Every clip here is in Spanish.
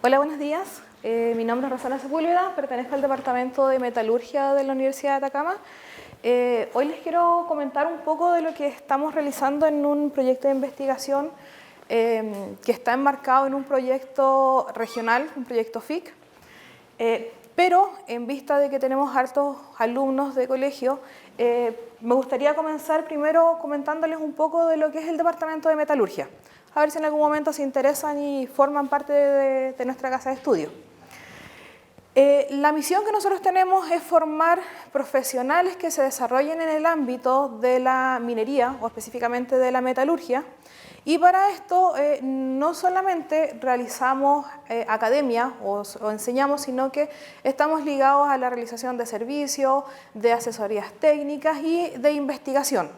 Hola, buenos días. Mi nombre es Rosana Sepúlveda, pertenezco al Departamento de Metalurgia de la Universidad de Atacama. Hoy les quiero comentar un poco de lo que estamos realizando en un proyecto de investigación que está enmarcado en un proyecto regional, un proyecto FIC. Pero en vista de que tenemos hartos alumnos de colegio, me gustaría comenzar primero comentándoles un poco de lo que es el Departamento de Metalurgia. A ver si en algún momento se interesan y forman parte de nuestra casa de estudio. La misión que nosotros tenemos es formar profesionales que se desarrollen en el ámbito de la minería o específicamente de la metalurgia, y para esto no solamente realizamos academia o enseñamos, sino que estamos ligados a la realización de servicios, de asesorías técnicas y de investigación,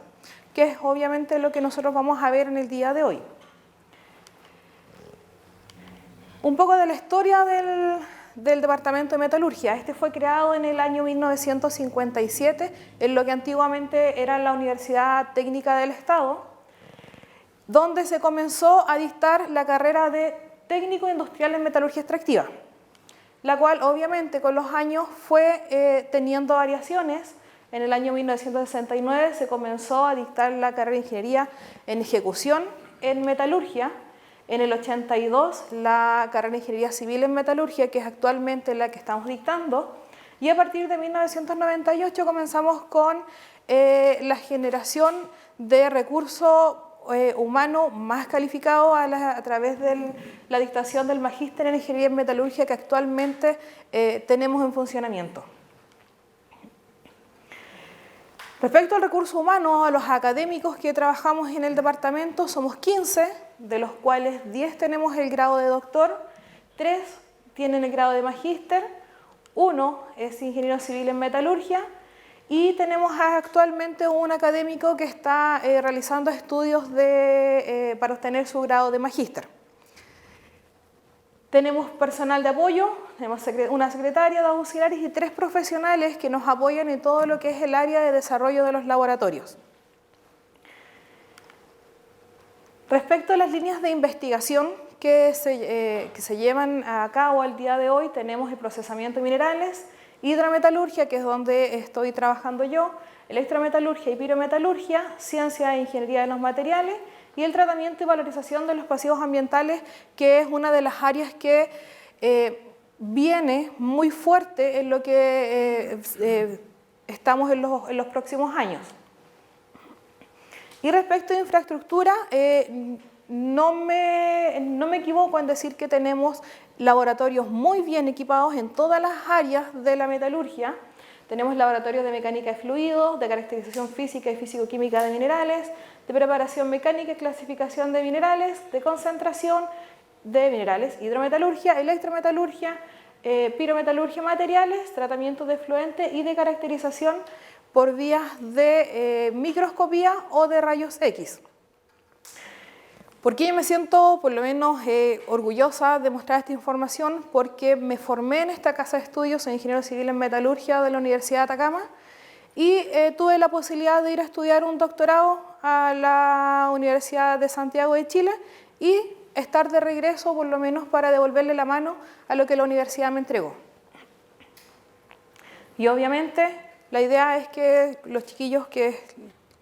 que es obviamente lo que nosotros vamos a ver en el día de hoy. Un poco de la historia del Departamento de Metalurgia. Este fue creado en el año 1957 en lo que antiguamente era la Universidad Técnica del Estado, donde se comenzó a dictar la carrera de técnico industrial en metalurgia extractiva, la cual obviamente con los años fue teniendo variaciones. En el año 1969 se comenzó a dictar la carrera de ingeniería en ejecución en metalurgia. En el 82 la carrera de Ingeniería Civil en Metalurgia, que es actualmente la que estamos dictando, y a partir de 1998 comenzamos con la generación de recursos humanos más calificados a través de la dictación del Magíster en Ingeniería en Metalurgia que actualmente tenemos en funcionamiento. Respecto al recurso humano, a los académicos que trabajamos en el departamento, somos 15, de los cuales 10 tenemos el grado de doctor, 3 tienen el grado de magíster, 1 es ingeniero civil en metalurgia y tenemos actualmente un académico que está realizando estudios para obtener su grado de magíster. Tenemos personal de apoyo, tenemos una secretaria de auxiliares y 3 profesionales que nos apoyan en todo lo que es el área de desarrollo de los laboratorios. Respecto a las líneas de investigación que se llevan a cabo al día de hoy, tenemos el procesamiento de minerales, hidrometalurgia, que es donde estoy trabajando yo, electrometalurgia y pirometalurgia, ciencia e ingeniería de los materiales, y el tratamiento y valorización de los pasivos ambientales, que es una de las áreas que viene muy fuerte en lo que estamos en los próximos años. Y respecto a infraestructura, no me equivoco en decir que tenemos laboratorios muy bien equipados en todas las áreas de la metalurgia. Tenemos laboratorios de mecánica de fluidos, de caracterización física y físico-química de minerales, de preparación mecánica y clasificación de minerales, de concentración de minerales, hidrometalurgia, electrometalurgia, pirometalurgia materiales, tratamiento de efluente y de caracterización por vías de microscopía o de rayos X. ¿Por qué yo me siento por lo menos orgullosa de mostrar esta información? Porque me formé en esta casa de estudios, soy ingeniero civil en metalurgia de la Universidad de Atacama y tuve la posibilidad de ir a estudiar un doctorado a la Universidad de Santiago de Chile y estar de regreso por lo menos para devolverle la mano a lo que la universidad me entregó. Y obviamente la idea es que los chiquillos, que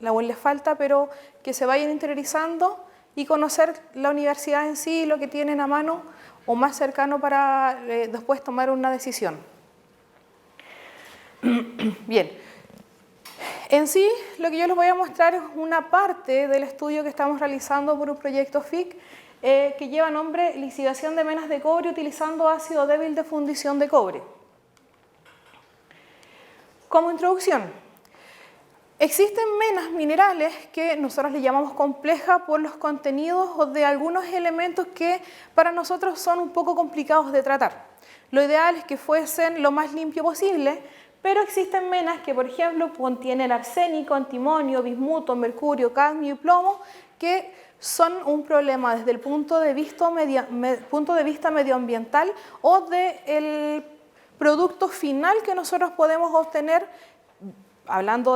la UEL les falta, pero que se vayan interiorizando y conocer la universidad en sí, lo que tienen a mano o más cercano para después tomar una decisión. Bien, en sí lo que yo les voy a mostrar es una parte del estudio que estamos realizando por un proyecto FIC que lleva nombre lixiviación de menas de cobre utilizando ácido débil de fundición de cobre. Como introducción, existen menas minerales que nosotros le llamamos complejas por los contenidos o de algunos elementos que para nosotros son un poco complicados de tratar. Lo ideal es que fuesen lo más limpio posible, pero existen menas que, por ejemplo, contienen arsénico, antimonio, bismuto, mercurio, cadmio y plomo, que son un problema desde el punto de vista medioambiental o del producto final que nosotros podemos obtener,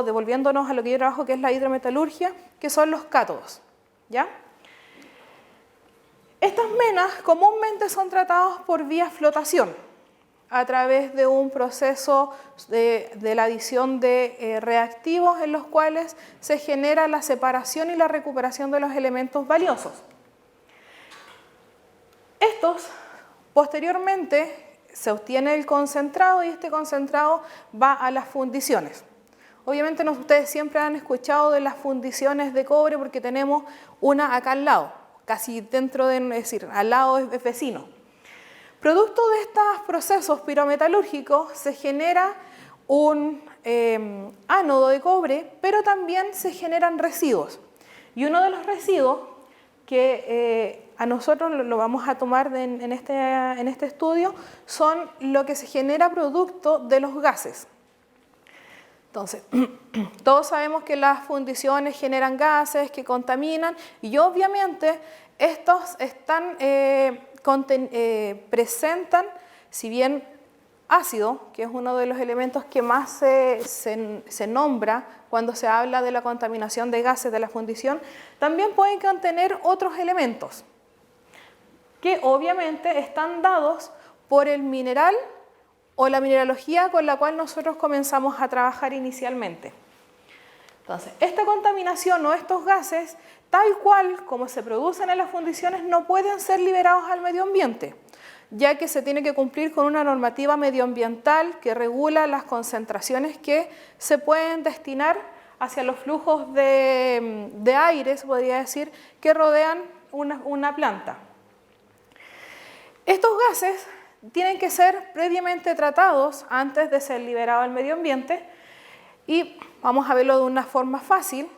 devolviéndonos a lo que yo trabajo, que es la hidrometalurgia, que son los cátodos, ¿ya? Estas menas comúnmente son tratadas por vía flotación, a través de un proceso de la adición de reactivos en los cuales se genera la separación y la recuperación de los elementos valiosos. Estos, posteriormente, se obtiene el concentrado y este concentrado va a las fundiciones. Obviamente ustedes siempre han escuchado de las fundiciones de cobre porque tenemos una acá al lado, casi dentro de, es decir, al lado es vecino. Producto de estos procesos pirometalúrgicos se genera un ánodo de cobre, pero también se generan residuos. Y uno de los residuos que a nosotros lo vamos a tomar en este estudio son lo que se genera producto de los gases. Entonces, todos sabemos que las fundiciones generan gases que contaminan y obviamente estos presentan, si bien ácido, que es uno de los elementos que más se nombra cuando se habla de la contaminación de gases de la fundición, también pueden contener otros elementos que obviamente están dados por el mineral o la mineralogía con la cual nosotros comenzamos a trabajar inicialmente. Entonces, esta contaminación o estos gases, tal cual como se producen en las fundiciones, no pueden ser liberados al medio ambiente, ya que se tiene que cumplir con una normativa medioambiental que regula las concentraciones que se pueden destinar hacia los flujos de aire, se podría decir, que rodean una planta. Estos gases tienen que ser previamente tratados antes de ser liberados al medio ambiente y vamos a verlo de una forma fácil.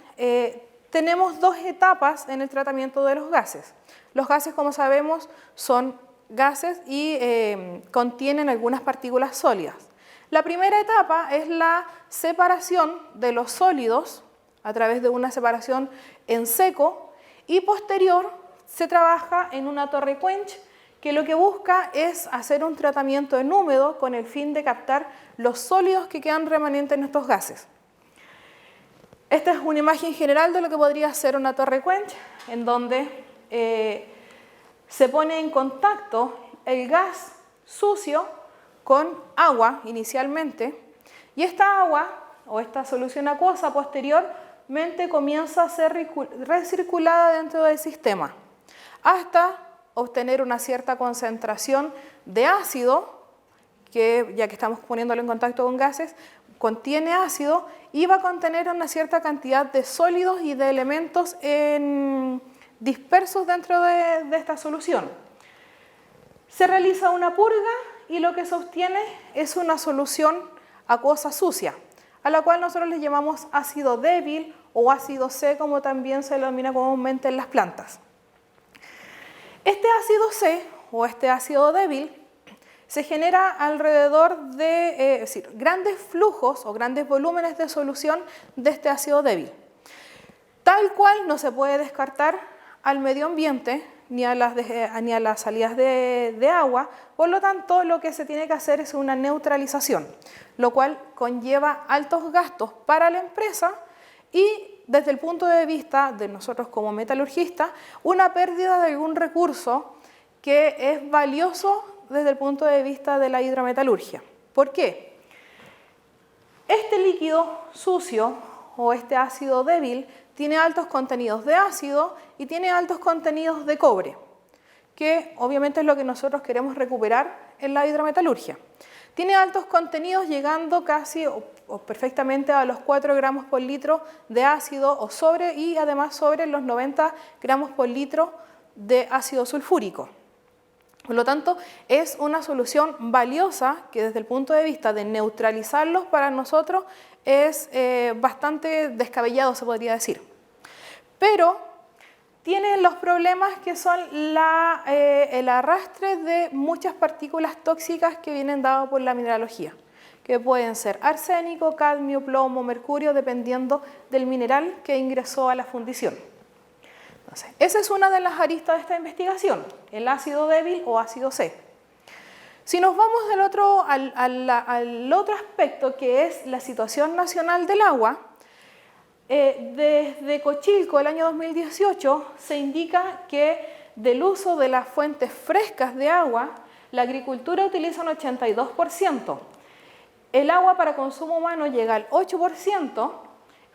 Tenemos dos etapas en el tratamiento de los gases. Los gases, como sabemos, son gases y contienen algunas partículas sólidas. La primera etapa es la separación de los sólidos a través de una separación en seco y posterior se trabaja en una torre quench que lo que busca es hacer un tratamiento en húmedo con el fin de captar los sólidos que quedan remanentes en estos gases. Esta es una imagen general de lo que podría ser una torre quench, en donde se pone en contacto el gas sucio con agua inicialmente, y esta agua o esta solución acuosa posteriormente comienza a ser recirculada dentro del sistema, hasta obtener una cierta concentración de ácido, que ya que estamos poniéndolo en contacto con gases, contiene ácido y va a contener una cierta cantidad de sólidos y de elementos dispersos dentro de esta solución. Se realiza una purga y lo que se obtiene es una solución acuosa sucia, a la cual nosotros le llamamos ácido débil o ácido C, como también se denomina comúnmente en las plantas. Este ácido C o este ácido débil se genera alrededor de es decir, grandes flujos o grandes volúmenes de solución de este ácido débil. Tal cual no se puede descartar al medio ambiente ni a las salidas de agua, por lo tanto lo que se tiene que hacer es una neutralización, lo cual conlleva altos gastos para la empresa y desde el punto de vista de nosotros como metalurgistas, una pérdida de algún recurso que es valioso desde el punto de vista de la hidrometalurgia. ¿Por qué? Este líquido sucio o este ácido débil tiene altos contenidos de ácido y tiene altos contenidos de cobre, que obviamente es lo que nosotros queremos recuperar en la hidrometalurgia. Tiene altos contenidos llegando casi o perfectamente a los 4 gramos por litro de ácido y además sobre los 90 gramos por litro de ácido sulfúrico. Por lo tanto, es una solución valiosa que desde el punto de vista de neutralizarlos para nosotros es bastante descabellado, se podría decir. Pero tiene los problemas que son el arrastre de muchas partículas tóxicas que vienen dadas por la mineralogía, que pueden ser arsénico, cadmio, plomo, mercurio, dependiendo del mineral que ingresó a la fundición. Entonces, esa es una de las aristas de esta investigación, el ácido débil o ácido C. Si nos vamos al otro aspecto, que es la situación nacional del agua, desde Cochilco, el año 2018, se indica que del uso de las fuentes frescas de agua, la agricultura utiliza un 82%. El agua para consumo humano llega al 8%,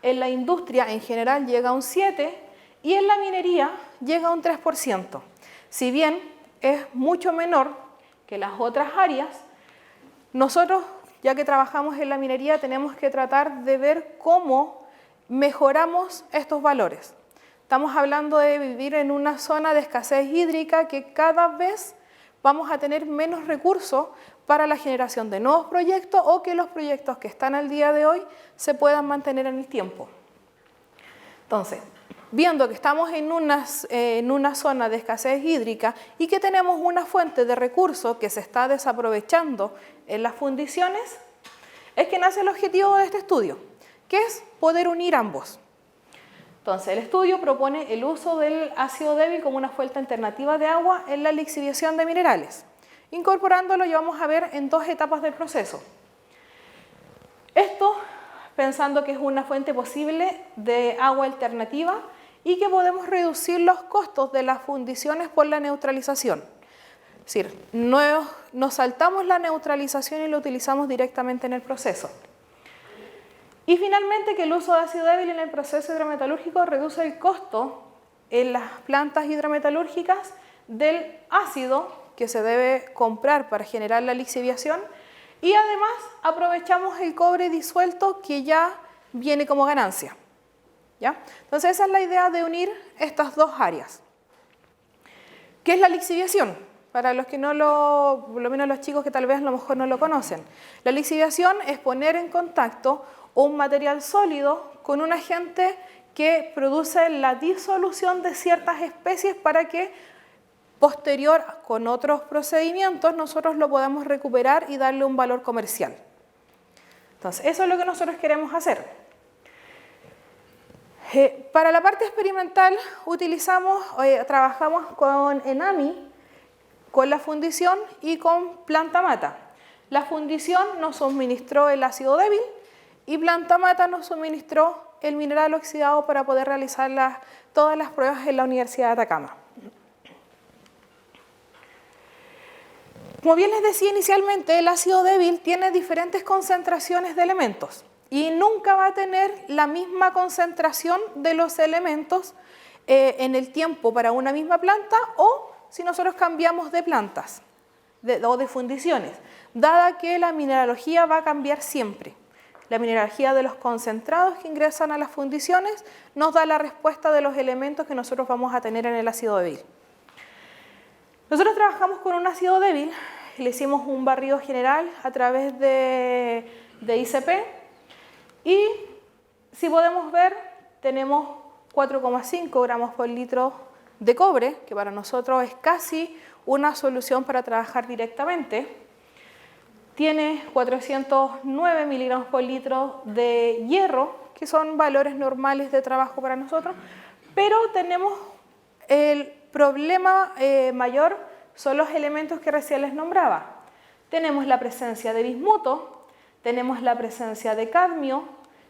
en la industria en general llega a un 7% y en la minería llega a un 3%. Si bien es mucho menor que las otras áreas, nosotros, ya que trabajamos en la minería, tenemos que tratar de ver cómo mejoramos estos valores. Estamos hablando de vivir en una zona de escasez hídrica que cada vez vamos a tener menos recursos para la generación de nuevos proyectos o que los proyectos que están al día de hoy se puedan mantener en el tiempo. Entonces, viendo que estamos en una zona de escasez hídrica y que tenemos una fuente de recursos que se está desaprovechando en las fundiciones, es que nace el objetivo de este estudio, que es poder unir ambos. Entonces, el estudio propone el uso del ácido débil como una fuente alternativa de agua en la lixiviación de minerales. Incorporándolo, ya vamos a ver en 2 etapas del proceso. Esto pensando que es una fuente posible de agua alternativa y que podemos reducir los costos de las fundiciones por la neutralización. Es decir, nos saltamos la neutralización y lo utilizamos directamente en el proceso. Y finalmente que el uso de ácido débil en el proceso hidrometalúrgico reduce el costo en las plantas hidrometalúrgicas del ácido que se debe comprar para generar la lixiviación y además aprovechamos el cobre disuelto que ya viene como ganancia. ¿Ya? Entonces esa es la idea de unir estas 2 áreas. ¿Qué es la lixiviación? Para los que por lo menos los chicos que tal vez a lo mejor no lo conocen. La lixiviación es poner en contacto un material sólido con un agente que produce la disolución de ciertas especies para que posterior, con otros procedimientos, nosotros lo podamos recuperar y darle un valor comercial. Entonces, eso es lo que nosotros queremos hacer. Para la parte experimental trabajamos con ENAMI, con la fundición y con Planta Mata. La fundición nos suministró el ácido débil y Planta Mata nos suministró el mineral oxidado para poder realizar todas las pruebas en la Universidad de Atacama. Como bien les decía inicialmente, el ácido débil tiene diferentes concentraciones de elementos y nunca va a tener la misma concentración de los elementos en el tiempo para una misma planta o si nosotros cambiamos de plantas o de fundiciones, dada que la mineralogía va a cambiar siempre. La mineralogía de los concentrados que ingresan a las fundiciones nos da la respuesta de los elementos que nosotros vamos a tener en el ácido débil. Nosotros trabajamos con un ácido débil, le hicimos un barrido general a través de ICP y si podemos ver tenemos 4,5 gramos por litro de cobre, que para nosotros es casi una solución para trabajar directamente. Tiene 409 miligramos por litro de hierro, que son valores normales de trabajo para nosotros, pero tenemos el problema mayor, son los elementos que recién les nombraba. Tenemos la presencia de bismuto, tenemos la presencia de cadmio,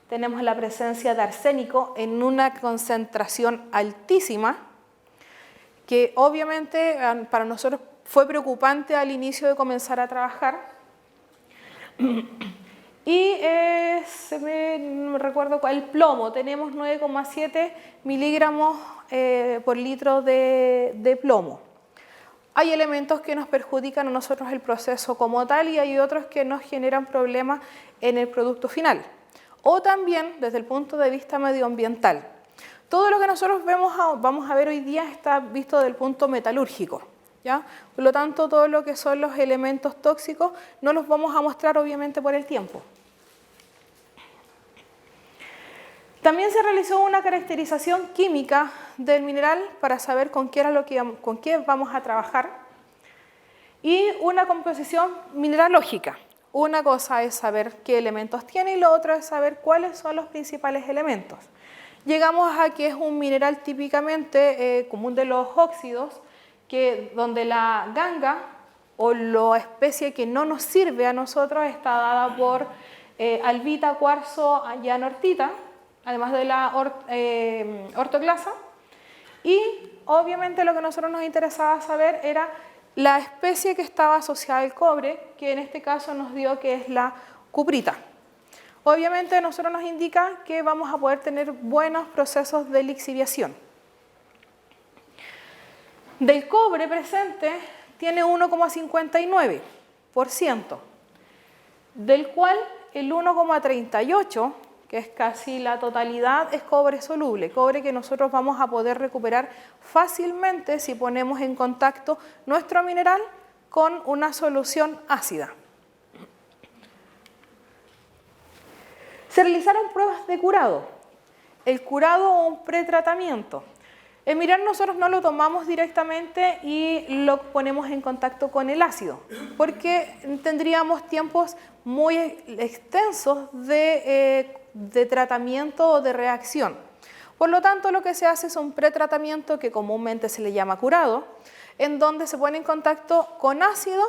tenemos la presencia de arsénico en una concentración altísima, que obviamente para nosotros fue preocupante al inicio de comenzar a trabajar. Y no me recuerdo cuál, el plomo, tenemos 9,7 miligramos por litro de plomo. Hay elementos que nos perjudican a nosotros el proceso como tal y hay otros que nos generan problemas en el producto final. O también desde el punto de vista medioambiental. Todo lo que nosotros vamos a ver hoy día está visto desde el punto metalúrgico. ¿Ya? Por lo tanto, todo lo que son los elementos tóxicos no los vamos a mostrar obviamente por el tiempo. También se realizó una caracterización química del mineral para saber con qué vamos a trabajar y una composición mineralógica. Una cosa es saber qué elementos tiene y lo otro es saber cuáles son los principales elementos. Llegamos a que es un mineral típicamente común de los óxidos, donde la ganga o la especie que no nos sirve a nosotros está dada por albita, cuarzo, llanortita, además de la ortoclasa, y obviamente lo que a nosotros nos interesaba saber era la especie que estaba asociada al cobre, que en este caso nos dio que es la cuprita. Obviamente a nosotros nos indica que vamos a poder tener buenos procesos de lixiviación. Del cobre presente tiene 1,59%, del cual el 1,38%, que es casi la totalidad, es cobre soluble, cobre que nosotros vamos a poder recuperar fácilmente si ponemos en contacto nuestro mineral con una solución ácida. Se realizaron pruebas de curado. El curado o un pretratamiento. El mineral nosotros no lo tomamos directamente y lo ponemos en contacto con el ácido, porque tendríamos tiempos muy extensos de tratamiento o de reacción. Por lo tanto, lo que se hace es un pretratamiento que comúnmente se le llama curado, en donde se pone en contacto con ácido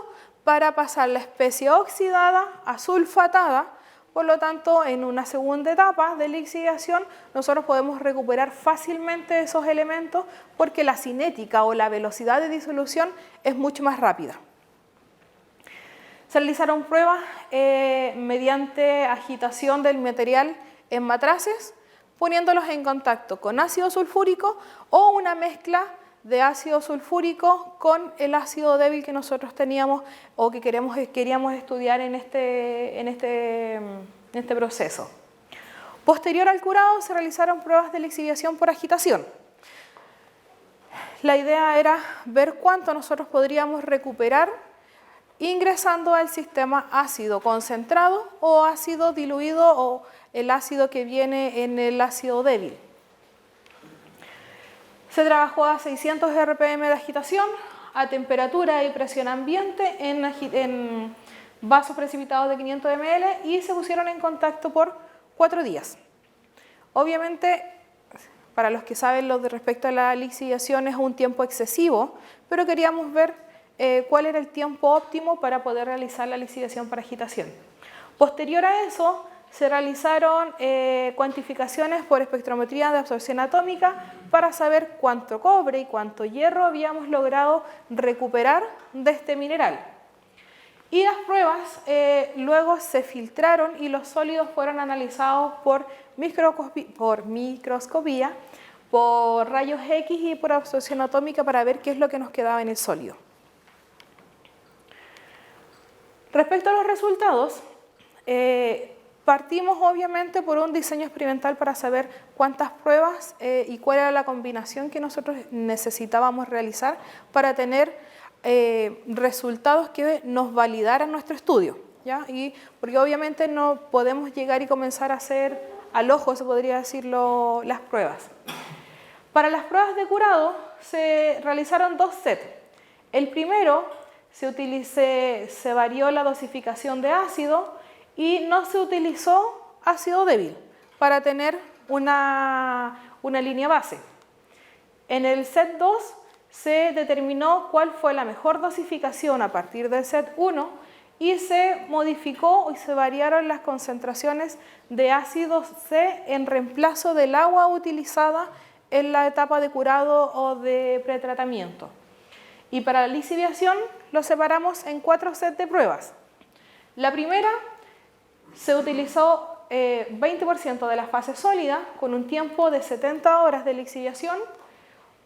para pasar la especie oxidada a sulfatada. Por lo tanto, en una segunda etapa de lixiviación, nosotros podemos recuperar fácilmente esos elementos porque la cinética o la velocidad de disolución es mucho más rápida. Se realizaron pruebas mediante agitación del material en matraces, poniéndolos en contacto con ácido sulfúrico o una mezcla de ácido sulfúrico con el ácido débil que nosotros teníamos o que queríamos estudiar en este proceso. Posterior al curado se realizaron pruebas de lixiviación por agitación. La idea era ver cuánto nosotros podríamos recuperar ingresando al sistema ácido concentrado o ácido diluido o el ácido que viene en el ácido débil. Se trabajó a 600 RPM de agitación, a temperatura y presión ambiente en vasos precipitados de 500 ml y se pusieron en contacto por 4 días. Obviamente, para los que saben lo de respecto a la lixiviación es un tiempo excesivo, pero queríamos ver cuál era el tiempo óptimo para poder realizar la lixiviación por agitación. Posterior a eso, se realizaron cuantificaciones por espectrometría de absorción atómica para saber cuánto cobre y cuánto hierro habíamos logrado recuperar de este mineral. Y las pruebas luego se filtraron y los sólidos fueron analizados por microscopía, por rayos X y por absorción atómica para ver qué es lo que nos quedaba en el sólido. Respecto a los resultados, partimos obviamente por un diseño experimental para saber cuántas pruebas y cuál era la combinación que nosotros necesitábamos realizar para tener resultados que nos validaran nuestro estudio, ¿ya? Porque obviamente no podemos llegar y comenzar a hacer al ojo, se podría decirlo, las pruebas. Para las pruebas de curado se realizaron 2 sets. El primero se varió la dosificación de ácido y no se utilizó ácido débil para tener una línea base. En el set 2 se determinó cuál fue la mejor dosificación a partir del set 1 y se modificó y se variaron las concentraciones de ácido C en reemplazo del agua utilizada en la etapa de curado o de pretratamiento. Y para la lixiviación lo separamos en 4 sets de pruebas. La primera se utilizó 20% de la fase sólida con un tiempo de 70 horas de lixiviación,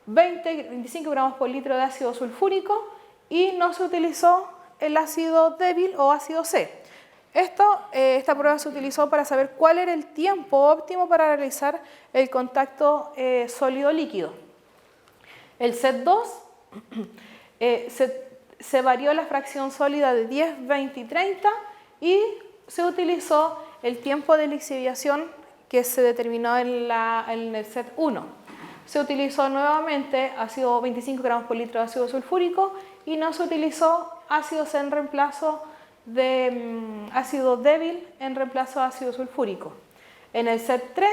25 gramos por litro de ácido sulfúrico y no se utilizó el ácido débil o ácido C. Esta prueba se utilizó para saber cuál era el tiempo óptimo para realizar el contacto sólido-líquido. El set 2 se varió la fracción sólida de 10, 20 y 30 y se utilizó el tiempo de lixiviación que se determinó en el set 1. Se utilizó nuevamente 25 gramos por litro de ácido sulfúrico y no se utilizó ácido C en reemplazo de ácido débil en reemplazo de ácido sulfúrico. En el set 3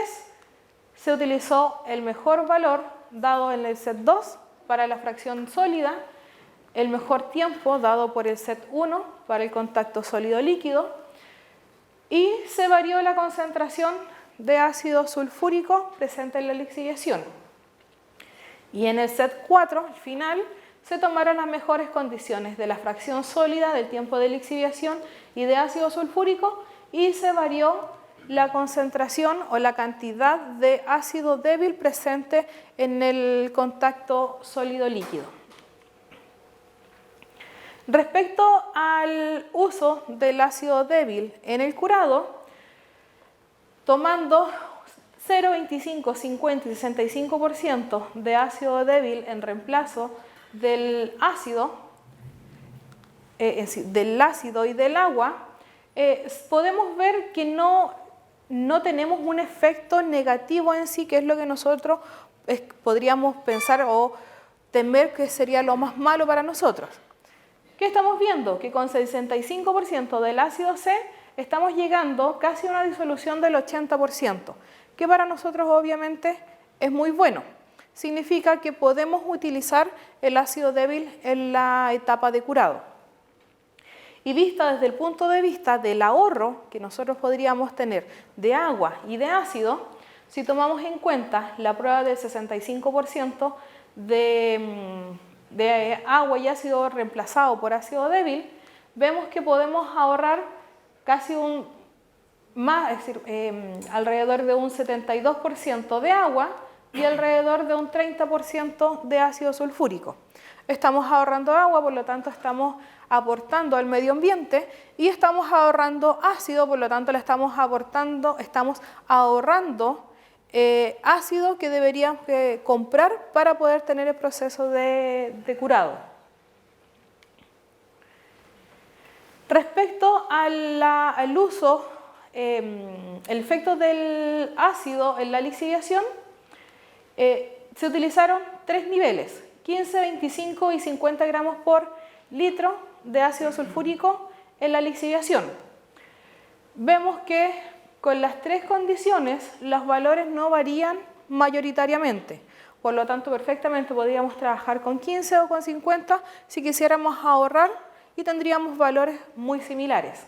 se utilizó el mejor valor dado en el set 2 para la fracción sólida, el mejor tiempo dado por el set 1 para el contacto sólido-líquido y se varió la concentración de ácido sulfúrico presente en la lixiviación. Y en el set 4, al final, se tomaron las mejores condiciones de la fracción sólida, del tiempo de lixiviación y de ácido sulfúrico, y se varió la concentración o la cantidad de ácido débil presente en el contacto sólido-líquido. Respecto al uso del ácido débil en el curado, tomando 0, 25, 50 y 65% de ácido débil en reemplazo del ácido y del agua, podemos ver que no tenemos un efecto negativo en sí, que es lo que nosotros podríamos pensar o temer que sería lo más malo para nosotros. ¿Qué estamos viendo? Que con 65% del ácido C estamos llegando casi a una disolución del 80%, que para nosotros obviamente es muy bueno. Significa que podemos utilizar el ácido débil en la etapa de curado. Y vista desde el punto de vista del ahorro que nosotros podríamos tener de agua y de ácido, si tomamos en cuenta la prueba del 65% de agua y ácido reemplazado por ácido débil, vemos que podemos ahorrar casi alrededor de un 72% de agua y alrededor de un 30% de ácido sulfúrico. Estamos ahorrando agua, por lo tanto estamos aportando al medio ambiente, y estamos ahorrando ácido, por lo tanto estamos ahorrando ácido que deberíamos comprar para poder tener el proceso de curado. Respecto al uso, el efecto del ácido en la lixiviación, se utilizaron 3 niveles, 15, 25 y 50 gramos por litro de ácido sulfúrico en la lixiviación. Vemos que con las 3 condiciones los valores no varían mayoritariamente, por lo tanto perfectamente podríamos trabajar con 15 o con 50 si quisiéramos ahorrar, y tendríamos valores muy similares.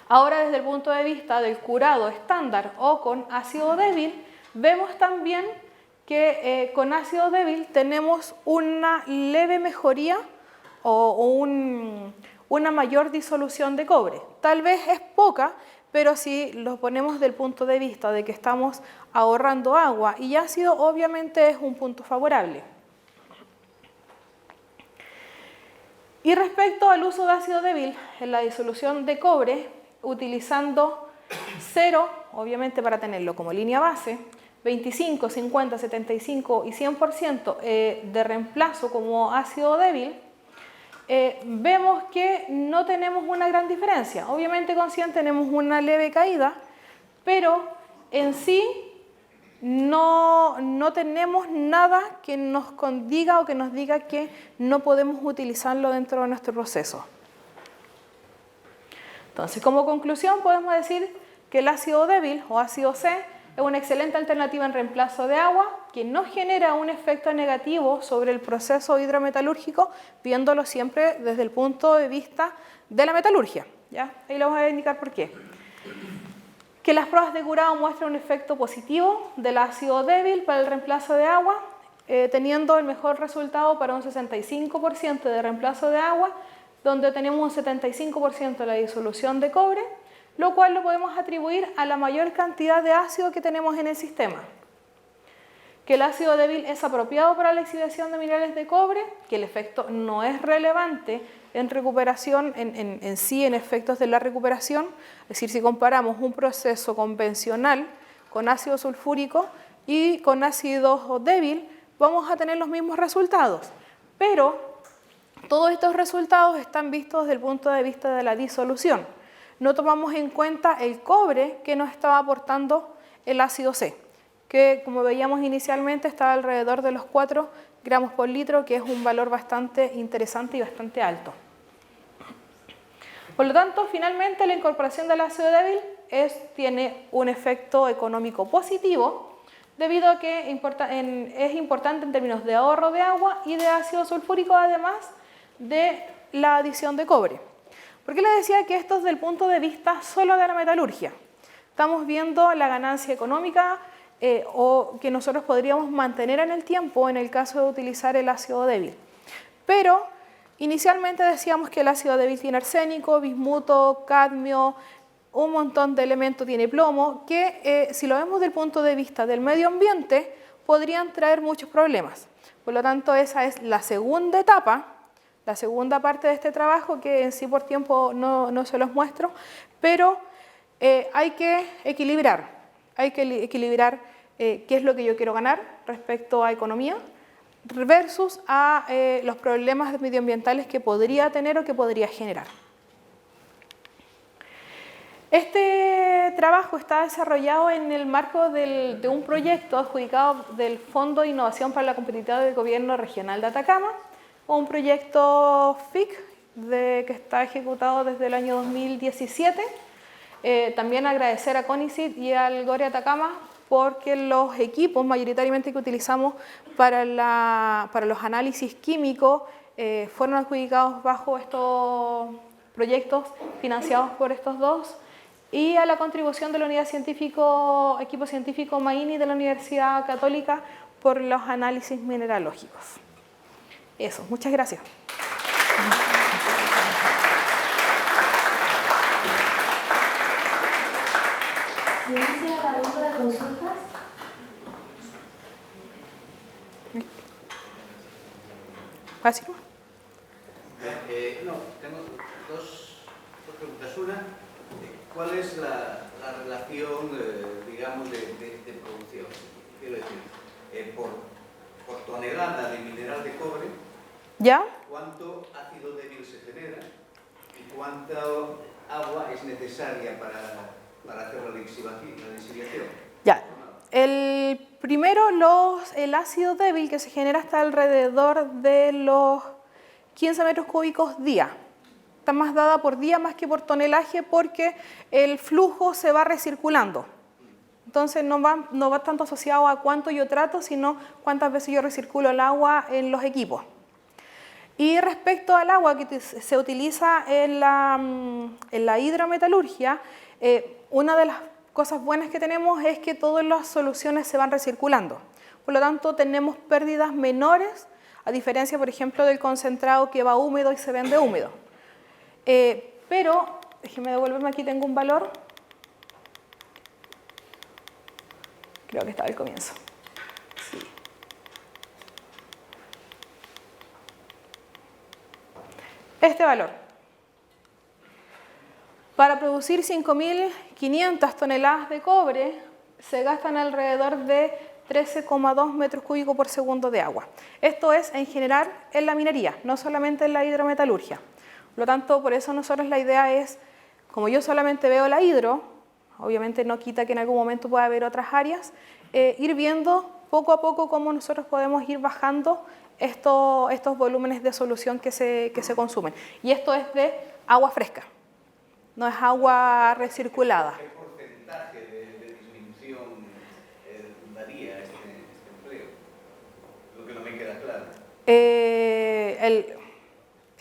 Ahora, desde el punto de vista del curado estándar o con ácido débil, vemos también que con ácido débil tenemos una leve mejoría o una mayor disolución de cobre. Tal vez es poca, pero si lo ponemos desde el punto de vista de que estamos ahorrando agua y ácido, obviamente es un punto favorable. Y respecto al uso de ácido débil en la disolución de cobre, utilizando 0, obviamente para tenerlo como línea base, 25, 50, 75 y 100% de reemplazo como ácido débil, vemos que no tenemos una gran diferencia. Obviamente con 100 tenemos una leve caída, pero en sí no tenemos nada que nos diga o que nos diga que no podemos utilizarlo dentro de nuestro proceso. Entonces, como conclusión podemos decir que el ácido débil o ácido C es una excelente alternativa en reemplazo de agua que no genera un efecto negativo sobre el proceso hidrometalúrgico, viéndolo siempre desde el punto de vista de la metalurgia. ¿Ya? Ahí les voy a indicar por qué. Que las pruebas de curado muestran un efecto positivo del ácido débil para el reemplazo de agua, teniendo el mejor resultado para un 65% de reemplazo de agua, donde tenemos un 75% de la disolución de cobre, lo cual lo podemos atribuir a la mayor cantidad de ácido que tenemos en el sistema. Que el ácido débil es apropiado para la lixiviación de minerales de cobre, que el efecto no es relevante en recuperación, en sí, en efectos de la recuperación. Es decir, si comparamos un proceso convencional con ácido sulfúrico y con ácido débil, vamos a tener los mismos resultados. Pero todos estos resultados están vistos desde el punto de vista de la disolución. No tomamos en cuenta el cobre que nos estaba aportando el ácido C, que como veíamos inicialmente estaba alrededor de los 4 gramos por litro, que es un valor bastante interesante y bastante alto. Por lo tanto, finalmente la incorporación del ácido débil tiene un efecto económico positivo, debido a que es importante en términos de ahorro de agua y de ácido sulfúrico, además de la adición de cobre. ¿Por qué les decía que esto es desde el punto de vista solo de la metalurgia? Estamos viendo la ganancia económica o que nosotros podríamos mantener en el tiempo en el caso de utilizar el ácido débil. Pero inicialmente decíamos que el ácido débil tiene arsénico, bismuto, cadmio, un montón de elementos, tiene plomo, que si lo vemos desde el punto de vista del medio ambiente, podrían traer muchos problemas. Por lo tanto, esa es la segunda etapa, la segunda parte de este trabajo, que en sí por tiempo no se los muestro, pero hay que equilibrar qué es lo que yo quiero ganar respecto a economía versus a los problemas medioambientales que podría tener o que podría generar. Este trabajo está desarrollado en el marco de un proyecto adjudicado del Fondo de Innovación para la Competitividad del Gobierno Regional de Atacama, un proyecto FIC que está ejecutado desde el año 2017. También agradecer a CONICYT y al GORE Atacama porque los equipos mayoritariamente que utilizamos para los análisis químicos fueron adjudicados bajo estos proyectos financiados por estos dos, y a la contribución de la unidad equipo científico MAINI de la Universidad Católica por los análisis mineralógicos. Eso, muchas gracias. ¿Se inicia la ronda de consultas? ¿Fácil? No, tengo dos preguntas. Una, ¿cuál es la relación, digamos, de producción? Quiero decir, por tonelada de mineral de cobre, ¿ya? ¿cuánto ácido débil se genera y cuánta agua es necesaria para hacer la lixiviación? Ya. El primero, el ácido débil que se genera hasta alrededor de los 15 metros cúbicos día. Está más dada por día más que por tonelaje porque el flujo se va recirculando. Entonces no va tanto asociado a cuánto yo trato, sino cuántas veces yo recirculo el agua en los equipos. Y respecto al agua que se utiliza en la hidrometalurgia, una de las cosas buenas que tenemos es que todas las soluciones se van recirculando. Por lo tanto, tenemos pérdidas menores, a diferencia, por ejemplo, del concentrado que va húmedo y se vende húmedo. Pero, déjenme devolverme, aquí tengo un valor. Creo que estaba al comienzo. Sí. Este valor. Para producir 5.500 toneladas de cobre se gastan alrededor de 13,2 metros cúbicos por segundo de agua. Esto es en general en la minería, no solamente en la hidrometalurgia. Por lo tanto, por eso nosotros la idea es, como yo solamente veo la hidro, obviamente no quita que en algún momento pueda haber otras áreas, ir viendo poco a poco cómo nosotros podemos ir bajando estos volúmenes de solución que se consumen. Y esto es de agua fresca. No es agua recirculada. ¿Qué porcentaje de disminución daría este empleo? Lo que no me queda claro.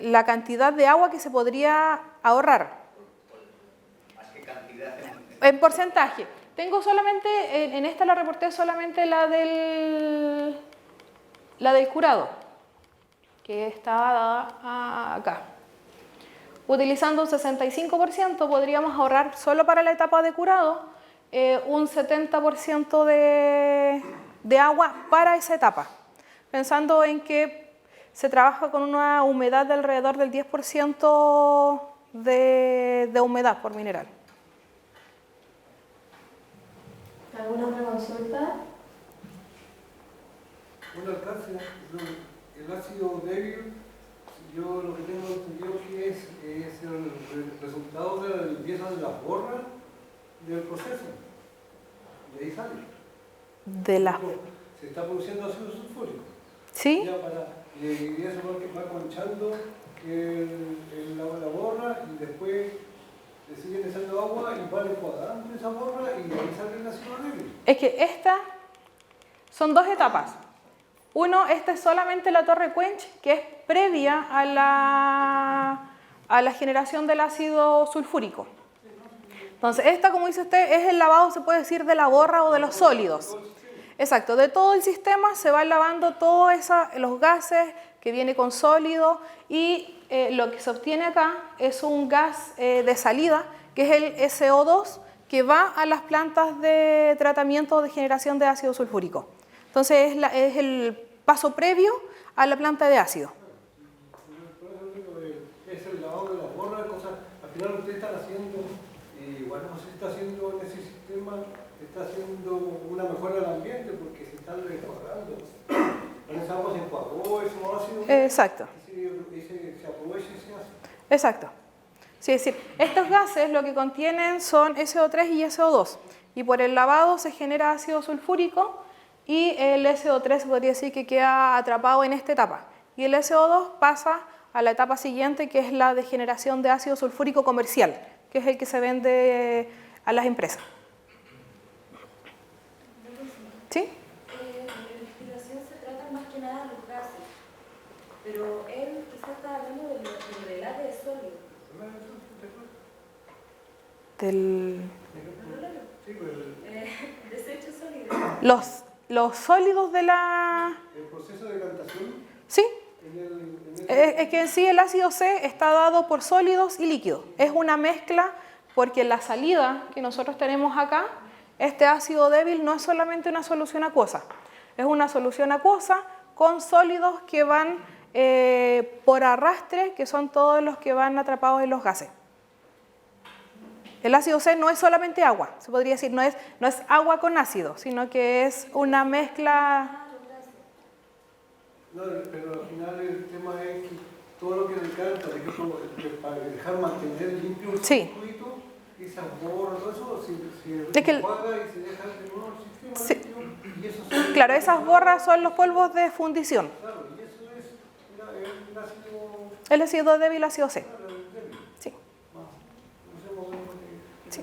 La cantidad de agua que se podría ahorrar. ¿Más que cantidad? En porcentaje. Tengo solamente, en esta la reporté solamente la del curado, que estaba dada acá. Utilizando un 65% podríamos ahorrar solo para la etapa de curado un 70% de agua para esa etapa, pensando en que se trabaja con una humedad de alrededor del 10% de humedad por mineral. ¿Alguna otra consulta? Bueno, gracias. El ácido débil, yo lo que tengo entendido que es el resultado de la limpieza de las borras del proceso. De ahí sale. Se está produciendo ácido sulfúrico. ¿Sí? Y eso va conchando la borra y después le siguen echando agua y va encuadrando esa borra y de ahí sale el ácido débil. Es que esta son dos etapas. Uno, esta es solamente la torre quench, que es previa a la generación del ácido sulfúrico. Entonces, esta, como dice usted, es el lavado, se puede decir, de la borra o de los sólidos. Exacto, de todo el sistema se van lavando todos los gases que viene con sólido y lo que se obtiene acá es un gas de salida, que es el SO2, que va a las plantas de tratamiento de generación de ácido sulfúrico. Entonces, es el paso previo a la planta de ácido. Es el lavado de las borras, cosas, al final ustedes están haciendo, bueno, no sé si está haciendo en ese sistema, está haciendo una mejora del ambiente porque se están enjuagando. Con esa agua se enjuagó, esos ácidos. Exacto. Se aprovecha ese ácido. Exacto. Sí, es decir, estos gases lo que contienen son SO3 y SO2 y por el lavado se genera ácido sulfúrico y el SO3 se podría decir que queda atrapado en esta etapa y el SO2 pasa a la etapa siguiente, que es la de generación de ácido sulfúrico comercial, que es el que se vende a las empresas. ¿Sí? En la investigación se tratan más que nada los gases, pero él quizás está hablando del modelaje de sólido. Desechos sólidos. Los sólidos de la... El proceso de decantación. Sí. Es que en sí el ácido C está dado por sólidos y líquidos. Es una mezcla porque la salida que nosotros tenemos acá, este ácido débil no es solamente una solución acuosa. Es una solución acuosa con sólidos que van por arrastre, que son todos los que van atrapados en los gases. El ácido C no es solamente agua, se podría decir, no es agua con ácido, sino que es una mezcla... No, pero al final el tema es que todo lo que decanta, por ejemplo, para dejar mantener limpio el circuito, esas borras, todo eso, se enjuaga y se deja de nuevo el sistema limpio, y eso son... Claro, esas borras son los polvos de fundición. Claro, y eso es el ácido... El ácido débil, ácido C. Claro, el débil. Sí. No sé, bueno, Sí.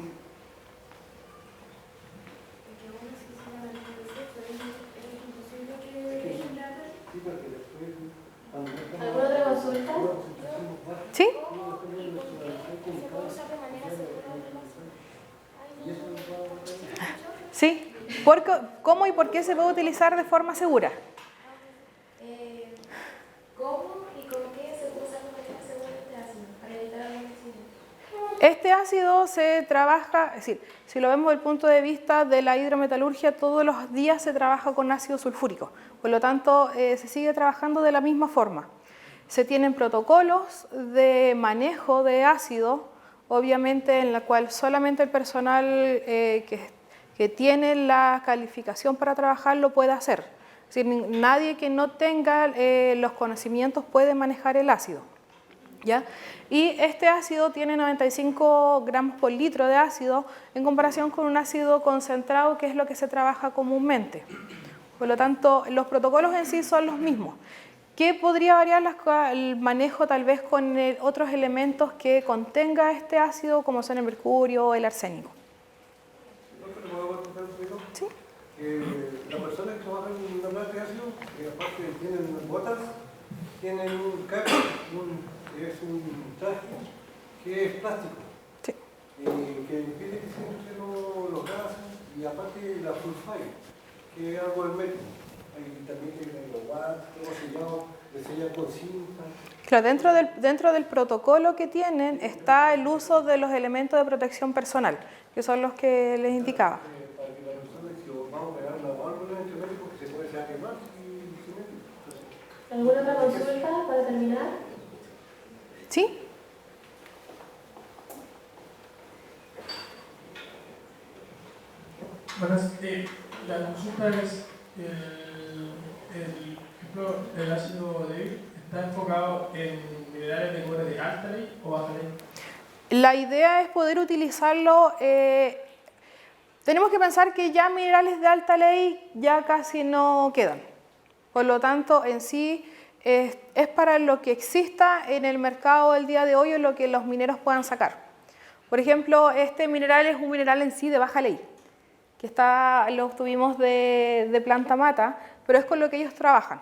¿Alguna otra consulta? ¿Sí? Sí. ¿Cómo y por qué se puede utilizar de forma segura? ¿Cómo y con qué se puede usar de manera segura este ácido para evitar algún accidente? Este ácido se trabaja, es decir, si lo vemos desde el punto de vista de la hidrometalurgia, todos los días se trabaja con ácido sulfúrico, por lo tanto se sigue trabajando de la misma forma. Se tienen protocolos de manejo de ácido, obviamente en la cual solamente el personal que tiene la calificación para trabajar lo puede hacer. Es decir, nadie que no tenga los conocimientos puede manejar el ácido. ¿Ya? Y este ácido tiene 95 gramos por litro de ácido en comparación con un ácido concentrado, que es lo que se trabaja comúnmente. Por lo tanto, los protocolos en sí son los mismos. ¿Qué podría variar el manejo tal vez con otros elementos que contenga este ácido, como son el mercurio o el arsénico? ¿Sí? La persona que trabaja en una planta de ácido, aparte tienen botas, tienen un cap, es un traje que es plástico, Sí. que impide que se usen los gases, y aparte la full fire, que es algo hermético. Hay también que los guantes, todo sellado, le sellan con cinta. Claro, dentro del protocolo que tienen está el uso de los elementos de protección personal, que son los que les indicaba. Para que la persona, si vamos a pegar la válvula entre medio, porque se puede quemar y se mete. ¿Alguna otra consulta para terminar? ¿Sí? Bueno, la consulta es, el ácido débil está enfocado en minerales de cobre de alta ley o baja ley. La idea es poder utilizarlo. Tenemos que pensar que ya minerales de alta ley ya casi no quedan. Por lo tanto, en sí es para lo que exista en el mercado del día de hoy o lo que los mineros puedan sacar. Por ejemplo, este mineral es un mineral en sí de baja ley, que lo obtuvimos de planta mata, pero es con lo que ellos trabajan.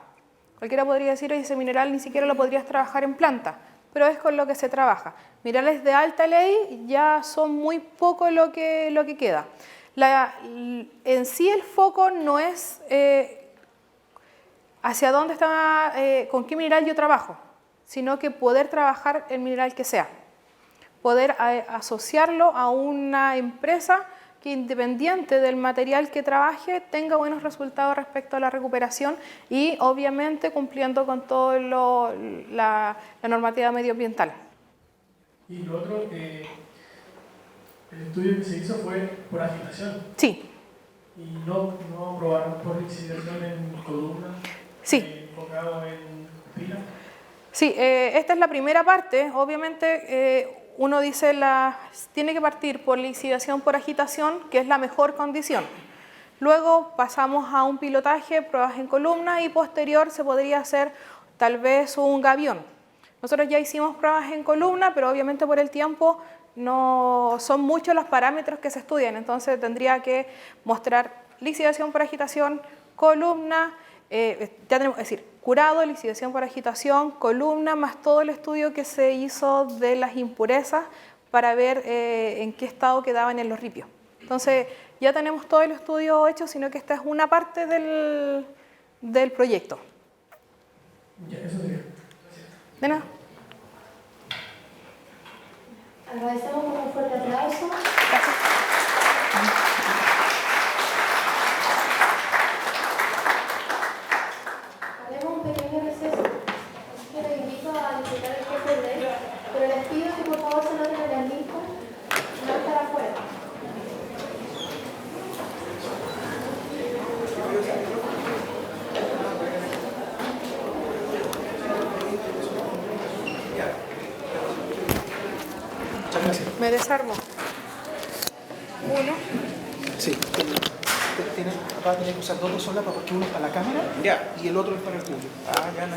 Cualquiera podría decir, oye, ese mineral ni siquiera lo podrías trabajar en planta, pero es con lo que se trabaja. Minerales de alta ley ya son muy poco lo que queda. En sí el foco no es hacia dónde está, con qué mineral yo trabajo, sino que poder trabajar el mineral que sea. Poder asociarlo a una empresa que, independiente del material que trabaje, tenga buenos resultados respecto a la recuperación y obviamente cumpliendo con toda la normativa medioambiental. Y lo otro, el estudio que se hizo fue por agitación. Sí. Y no probaron por lixiviación en columna. Sí. Enfocado en fila. Sí, esta es la primera parte. Obviamente uno dice tiene que partir por lixiviación por agitación, que es la mejor condición. Luego pasamos a un pilotaje, pruebas en columna y posterior se podría hacer tal vez un gavión. Nosotros ya hicimos pruebas en columna, pero obviamente por el tiempo no son muchos los parámetros que se estudian, entonces tendría que mostrar lixiviación por agitación, columna, ya tenemos, es decir, curado, lixiviación por agitación, columna, más todo el estudio que se hizo de las impurezas para ver en qué estado quedaban en los ripios. Entonces ya tenemos todo el estudio hecho, sino que esta es una parte del proyecto. Ya, eso sería. De nada. Agradecemos con un fuerte aplauso. Gracias. Haremos un pequeño receso. Así que les invito a disfrutar el jefe de ley, pero les pido que por favor se noten en el mismo, no estar afuera. Muchas gracias. Me desarmo. Uno. Sí, va a tener que usar dos solapas porque uno es para la cámara y el otro es para el tuyo. Ah, ya no.